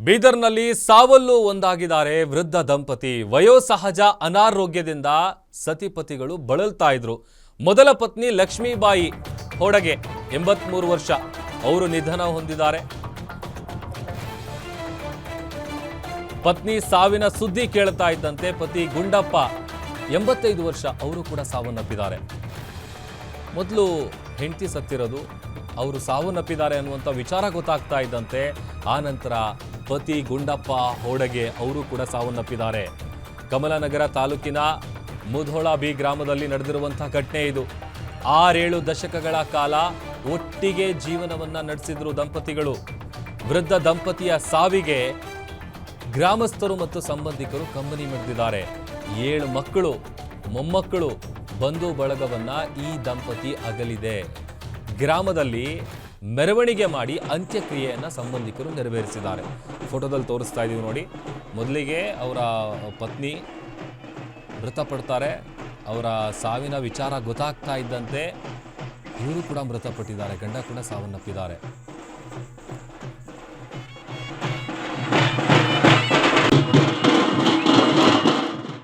ಬೀದರ್ನಲ್ಲಿ ಸಾವಲ್ಲೂ ಒಂದಾಗಿದ್ದಾರೆ ವೃದ್ಧ ದಂಪತಿ. ವಯೋಸಹಜ ಅನಾರೋಗ್ಯದಿಂದ ಸತಿಪತಿಗಳು ಬಳಲ್ತಾ ಇದ್ರು. ಮೊದಲ ಪತ್ನಿ ಲಕ್ಷ್ಮೀಬಾಯಿ ಹೊಡಗೆ 83 ವರ್ಷ, ಅವರು ನಿಧನ ಹೊಂದಿದ್ದಾರೆ. ಪತ್ನಿ ಸಾವಿನ ಸುದ್ದಿ ಕೇಳ್ತಾ ಇದ್ದಂತೆ ಪತಿ ಗುಂಡಪ್ಪ 85 ವರ್ಷ, ಅವರು ಕೂಡ ಸಾವನ್ನಪ್ಪಿದ್ದಾರೆ. ಮೊದಲು ಹೆಂಡತಿ ಸತ್ತಿರೋದು, ಅವರು ಸಾವನ್ನಪ್ಪಿದ್ದಾರೆ ಅನ್ನುವಂಥ ವಿಚಾರ ಗೊತ್ತಾಗ್ತಾ ಇದ್ದಂತೆ ಆನಂತರ ಪತಿ ಗುಂಡಪ್ಪ ಹೋಡಗೆ ಅವರು ಕೂಡ ಸಾವನ್ನಪ್ಪಿದ್ದಾರೆ. ಕಮಲನಗರ ತಾಲೂಕಿನ ಮುಧೋಳ ಬಿ ಗ್ರಾಮದಲ್ಲಿ ನಡೆದಿರುವಂಥ ಘಟನೆ ಇದು. 6-7 ದಶಕಗಳ ಕಾಲ ಒಟ್ಟಿಗೆ ಜೀವನವನ್ನ ನಡೆಸಿದ್ರು ದಂಪತಿಗಳು. ವೃದ್ಧ ದಂಪತಿಯ ಸಾವಿಗೆ ಗ್ರಾಮಸ್ಥರು ಮತ್ತು ಸಂಬಂಧಿಕರು ಕಂಬನಿ ಮೆರೆದಿದ್ದಾರೆ. 7 ಮಕ್ಕಳು, ಮೊಮ್ಮಕ್ಕಳು, ಬಂಧು ಬಳಗವನ್ನ ಈ ದಂಪತಿ ಅಗಲಿದೆ. ಗ್ರಾಮದಲ್ಲಿ ಮೆರವಣಿಗೆ ಮಾಡಿ ಅಂತ್ಯಕ್ರಿಯೆಯನ್ನು ಸಂಬಂಧಿಕರು ನೆರವೇರಿಸಿದ್ದಾರೆ. ಫೋಟೋದಲ್ಲಿ ತೋರಿಸ್ತಾ ಇದ್ದೀವಿ ನೋಡಿ. ಮೊದಲಿಗೆ ಅವರ ಪತ್ನಿ ಮೃತಪಡ್ತಾರೆ. ಅವರ ಸಾವಿನ ವಿಚಾರ ಗೊತ್ತಾಗ್ತಾ ಇದ್ದಂತೆ ಇವರು ಕೂಡ ಮೃತಪಟ್ಟಿದ್ದಾರೆ, ಗಂಡ ಕೂಡ ಸಾವನ್ನಪ್ಪಿದ್ದಾರೆ.